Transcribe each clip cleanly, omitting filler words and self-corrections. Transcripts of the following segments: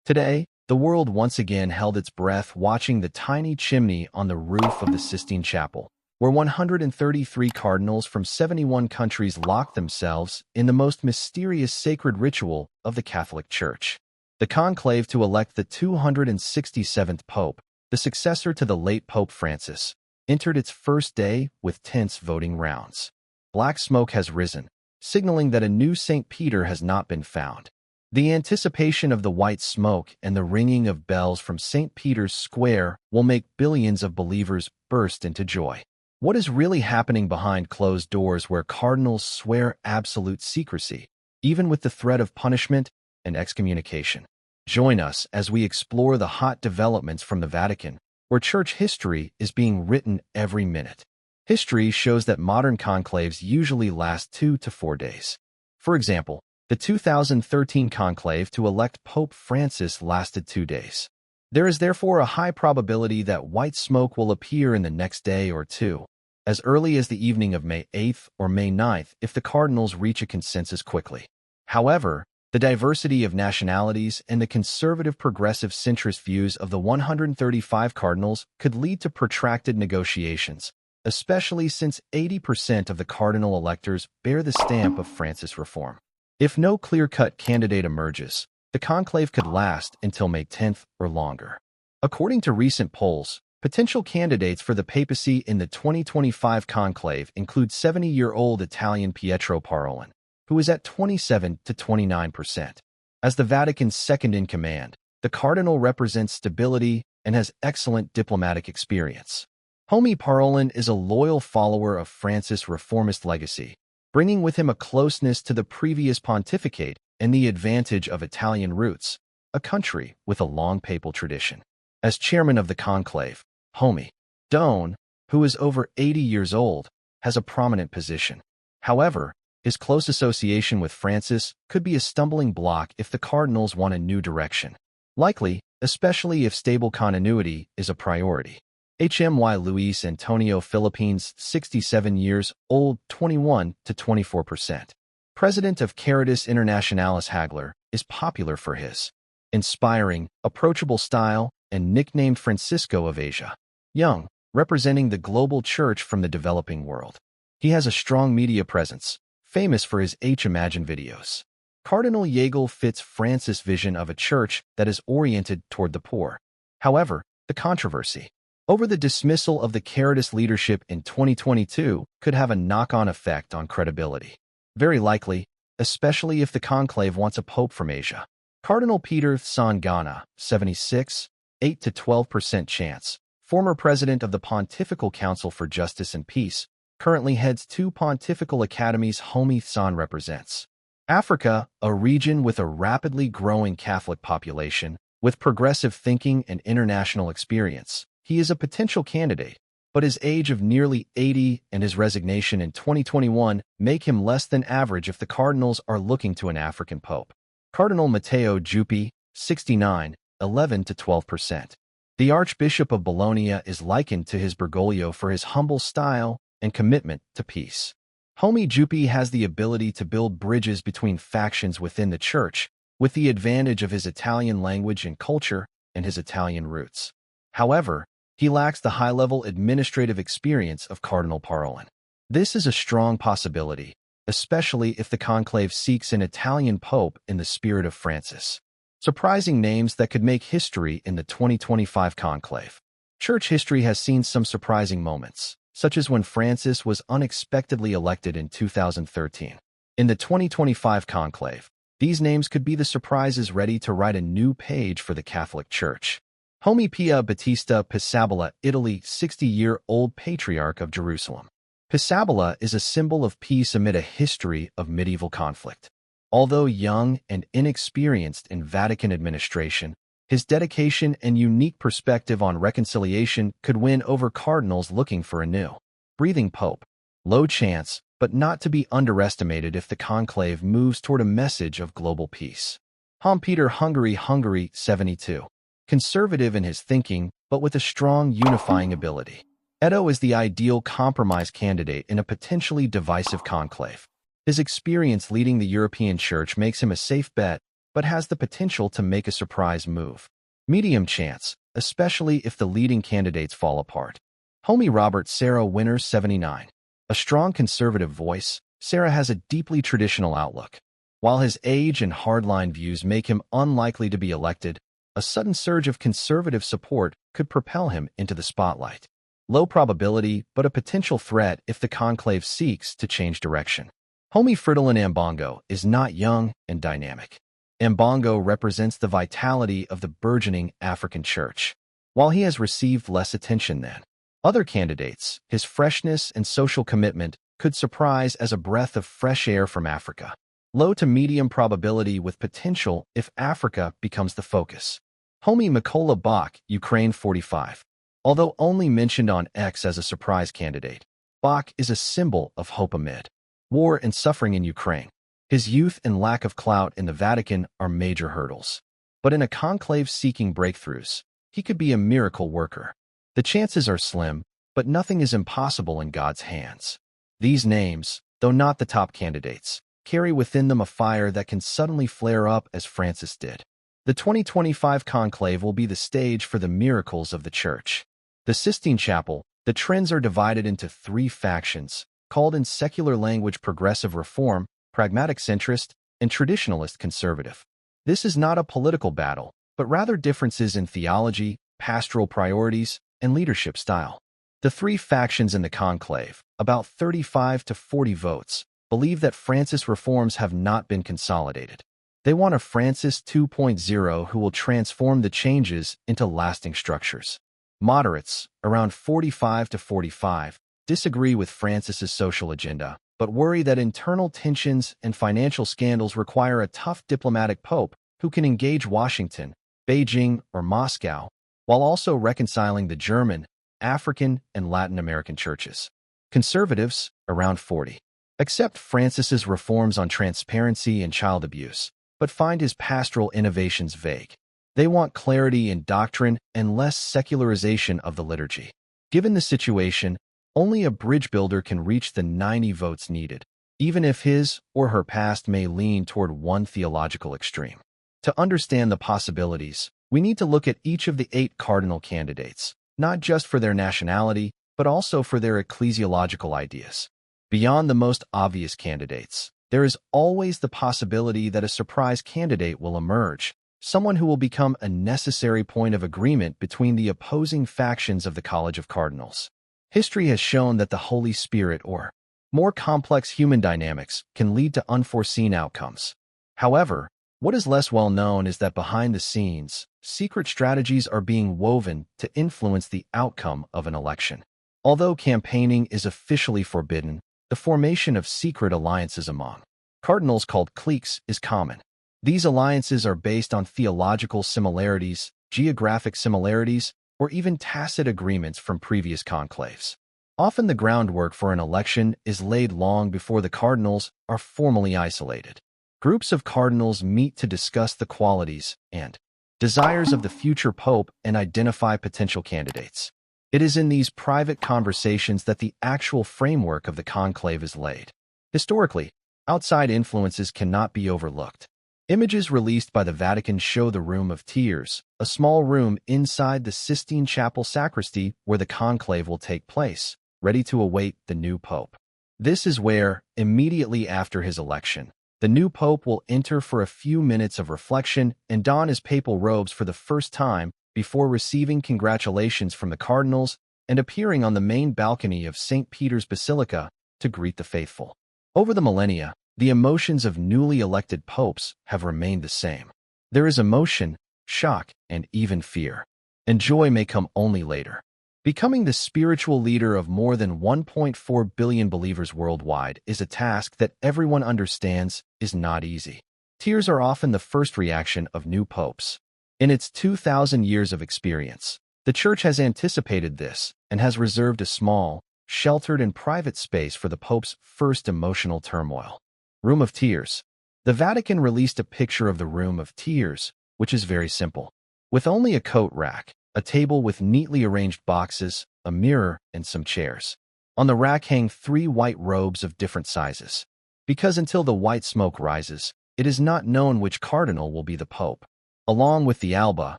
Today, the world once again held its breath watching the tiny chimney on the roof of the Sistine Chapel, where 133 cardinals from 71 countries locked themselves in the most mysterious sacred ritual of the Catholic Church. The conclave to elect the 267th Pope, the successor to the late Pope Francis, entered its first day with tense voting rounds. Black smoke has risen, signaling that a new St. Peter has not been found. The anticipation of the white smoke and the ringing of bells from St. Peter's Square will make billions of believers burst into joy. What is really happening behind closed doors where cardinals swear absolute secrecy, even with the threat of punishment and excommunication? Join us as we explore the hot developments from the Vatican, where church history is being written every minute. History shows that modern conclaves usually last 2 to 4 days. For example, the 2013 conclave to elect Pope Francis lasted 2 days. There is therefore a high probability that white smoke will appear in the next day or two, as early as the evening of May 8th or May 9th if the cardinals reach a consensus quickly. However, the diversity of nationalities and the conservative progressive centrist views of the 135 cardinals could lead to protracted negotiations, especially since 80% of the cardinal electors bear the stamp of Francis reform. If no clear-cut candidate emerges, the conclave could last until May 10th or longer. According to recent polls, potential candidates for the papacy in the 2025 conclave include 70-year-old Italian Pietro Parolin, who is at 27 to 29%. As the Vatican's second-in-command, the cardinal represents stability and has excellent diplomatic experience. Habemus Papam is a loyal follower of Francis' reformist legacy, bringing with him a closeness to the previous pontificate and the advantage of Italian roots, a country with a long papal tradition. As chairman of the conclave, Habemus Papam, who is over 80 years old, has a prominent position. However, his close association with Francis could be a stumbling block if the cardinals want a new direction. Likely, especially if stable continuity is a priority. HMY Luis Antonio Philippines, 67 years old, 21 to 24%. President of Caritas Internationalis Hagler, is popular for his inspiring, approachable style and nicknamed Francisco of Asia. Young, representing the global church from the developing world. He has a strong media presence, famous for his Imagine videos. Cardinal Yeagle fits Francis' vision of a church that is oriented toward the poor. However, the controversy over the dismissal of the Caritas leadership in 2022 could have a knock-on effect on credibility. Very likely, especially if the conclave wants a pope from Asia. Cardinal Peter Sangana, 76, 8 to 12% chance, former president of the Pontifical Council for Justice and Peace, currently heads 2 pontifical academies Habemus represents. Africa, a region with a rapidly growing Catholic population, with progressive thinking and international experience. He is a potential candidate, but his age of nearly 80 and his resignation in 2021 make him less than average if the cardinals are looking to an African pope. Cardinal Matteo Zuppi, 69, 11 to 12%. The Archbishop of Bologna is likened to his Bergoglio for his humble style and commitment to peace. Habemus Zuppi has the ability to build bridges between factions within the church, with the advantage of his Italian language and culture and his Italian roots. However, he lacks the high-level administrative experience of Cardinal Parolin. This is a strong possibility, especially if the conclave seeks an Italian pope in the spirit of Francis. Surprising names that could make history in the 2025 conclave. Church history has seen some surprising moments, such as when Francis was unexpectedly elected in 2013. In the 2025 conclave, these names could be the surprises ready to write a new page for the Catholic Church. Habemus Pia Battista Pisabella, Italy, 60-year-old Patriarch of Jerusalem. Pisabella is a symbol of peace amid a history of medieval conflict. Although young and inexperienced in Vatican administration, his dedication and unique perspective on reconciliation could win over cardinals looking for a new, breathing pope. Low chance, but not to be underestimated if the conclave moves toward a message of global peace. Hans-Peter Hungary, 72. Conservative in his thinking, but with a strong unifying ability. Edo is the ideal compromise candidate in a potentially divisive conclave. His experience leading the European Church makes him a safe bet, but has the potential to make a surprise move. Medium chance, especially if the leading candidates fall apart. Homie Robert Sarah Winner 79. A strong conservative voice, Sarah has a deeply traditional outlook. While his age and hardline views make him unlikely to be elected, a sudden surge of conservative support could propel him into the spotlight. Low probability, but a potential threat if the conclave seeks to change direction. Homie Fridolin Ambongo is not young and dynamic. Ambongo represents the vitality of the burgeoning African church. While he has received less attention than other candidates, his freshness and social commitment could surprise as a breath of fresh air from Africa. Low to medium probability with potential if Africa becomes the focus. Homie Mykola Bach, Ukraine 45. Although only mentioned on X as a surprise candidate, Bach is a symbol of hope amid war and suffering in Ukraine. His youth and lack of clout in the Vatican are major hurdles. But in a conclave seeking breakthroughs, he could be a miracle worker. The chances are slim, but nothing is impossible in God's hands. These names, though not the top candidates, carry within them a fire that can suddenly flare up as Francis did. The 2025 conclave will be the stage for the miracles of the Church. The Sistine Chapel, the trends are divided into three factions, called in secular language progressive reform, pragmatic centrist, and traditionalist conservative. This is not a political battle, but rather differences in theology, pastoral priorities, and leadership style. The three factions in the conclave, about 35 to 40 votes, believe that Francis' reforms have not been consolidated. They want a Francis 2.0 who will transform the changes into lasting structures. Moderates, around 45 to 45, disagree with Francis' social agenda, but worry that internal tensions and financial scandals require a tough diplomatic pope who can engage Washington, Beijing, or Moscow, while also reconciling the German, African, and Latin American churches. Conservatives, around 40, accept Francis's reforms on transparency and child abuse, but find his pastoral innovations vague. They want clarity in doctrine and less secularization of the liturgy. Given the situation, only a bridge builder can reach the 90 votes needed, even if his or her past may lean toward one theological extreme. To understand the possibilities, we need to look at each of the 8 cardinal candidates, not just for their nationality, but also for their ecclesiological ideas. Beyond the most obvious candidates, there is always the possibility that a surprise candidate will emerge, someone who will become a necessary point of agreement between the opposing factions of the College of Cardinals. History has shown that the Holy Spirit or more complex human dynamics can lead to unforeseen outcomes. However, what is less well known is that behind the scenes, secret strategies are being woven to influence the outcome of an election. Although campaigning is officially forbidden, the formation of secret alliances among cardinals called cliques is common. These alliances are based on theological similarities, geographic similarities, or even tacit agreements from previous conclaves. Often the groundwork for an election is laid long before the cardinals are formally isolated. Groups of cardinals meet to discuss the qualities and desires of the future pope and identify potential candidates. It is in these private conversations that the actual framework of the conclave is laid. Historically, outside influences cannot be overlooked. Images released by the Vatican show the Room of Tears, a small room inside the Sistine Chapel sacristy where the conclave will take place, ready to await the new pope. This is where, immediately after his election, the new pope will enter for a few minutes of reflection and don his papal robes for the first time before receiving congratulations from the cardinals and appearing on the main balcony of St. Peter's Basilica to greet the faithful. Over the millennia, the emotions of newly elected popes have remained the same. There is emotion, shock, and even fear. And joy may come only later. Becoming the spiritual leader of more than 1.4 billion believers worldwide is a task that everyone understands is not easy. Tears are often the first reaction of new popes. In its 2,000 years of experience, the Church has anticipated this and has reserved a small, sheltered and private space for the Pope's first emotional turmoil. Room of Tears. The Vatican released a picture of the Room of Tears, which is very simple. With only a coat rack, a table with neatly arranged boxes, a mirror, and some chairs. On the rack hang 3 white robes of different sizes. Because until the white smoke rises, it is not known which cardinal will be the pope. Along with the alba,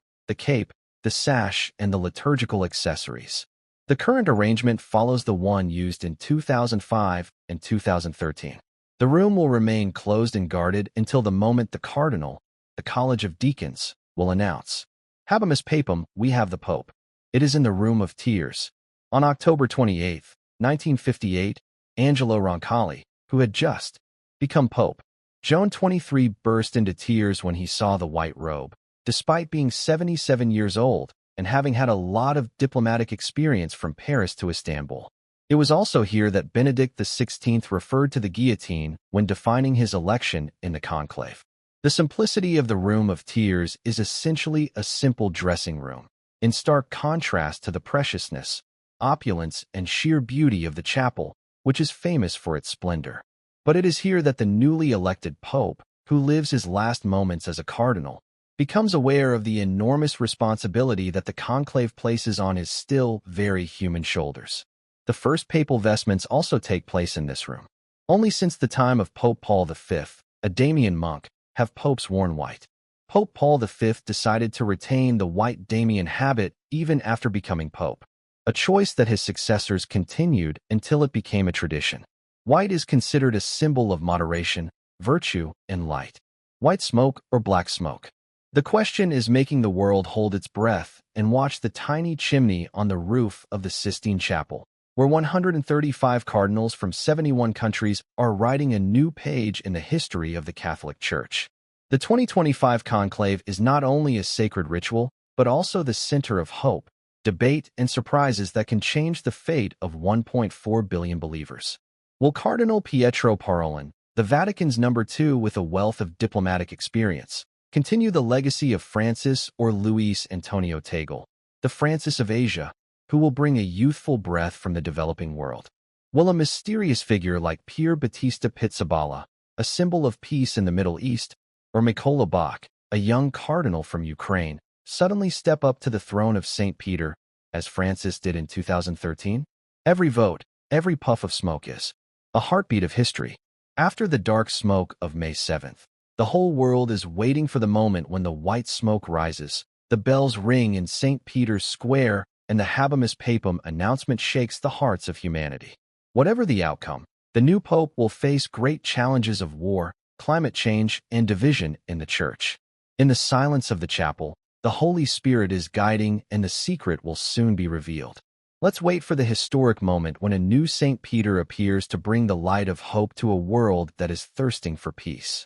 the cape, the sash, and the liturgical accessories. The current arrangement follows the one used in 2005 and 2013. The room will remain closed and guarded until the moment the cardinal, the College of Deacons, will announce, Habemus Papam, we have the Pope. It is in the Room of Tears. On October 28, 1958, Angelo Roncalli, who had just become Pope, Joan 23 burst into tears when he saw the white robe. Despite being 77 years old and having had a lot of diplomatic experience from Paris to Istanbul. It was also here that Benedict XVI referred to the guillotine when defining his election in the conclave. The simplicity of the Room of Tears is essentially a simple dressing room, in stark contrast to the preciousness, opulence, and sheer beauty of the chapel, which is famous for its splendor. But it is here that the newly elected pope, who lives his last moments as a cardinal, becomes aware of the enormous responsibility that the conclave places on his still very human shoulders. The first papal vestments also take place in this room. Only since the time of Pope Paul V, a Damian monk, have popes worn white. Pope Paul V decided to retain the white Damian habit even after becoming pope, a choice that his successors continued until it became a tradition. White is considered a symbol of moderation, virtue, and light. White smoke or black smoke? The question is making the world hold its breath and watch the tiny chimney on the roof of the Sistine Chapel, where 135 cardinals from 71 countries are writing a new page in the history of the Catholic Church. The 2025 conclave is not only a sacred ritual, but also the center of hope, debate, and surprises that can change the fate of 1.4 billion believers. Will Cardinal Pietro Parolin, the Vatican's #2 with a wealth of diplomatic experience, continue the legacy of Francis or Luis Antonio Tagle, the Francis of Asia, who will bring a youthful breath from the developing world? Will a mysterious figure like Pier Battista Pizzaballa, a symbol of peace in the Middle East, or Mykola Bach, a young cardinal from Ukraine, suddenly step up to the throne of St. Peter, as Francis did in 2013? Every vote, every puff of smoke is a heartbeat of history. After the dark smoke of May 7th, the whole world is waiting for the moment when the white smoke rises, the bells ring in St. Peter's Square, and the Habemus Papam announcement shakes the hearts of humanity. Whatever the outcome, the new pope will face great challenges of war, climate change, and division in the Church. In the silence of the chapel, the Holy Spirit is guiding, and the secret will soon be revealed. Let's wait for the historic moment when a new St. Peter appears to bring the light of hope to a world that is thirsting for peace.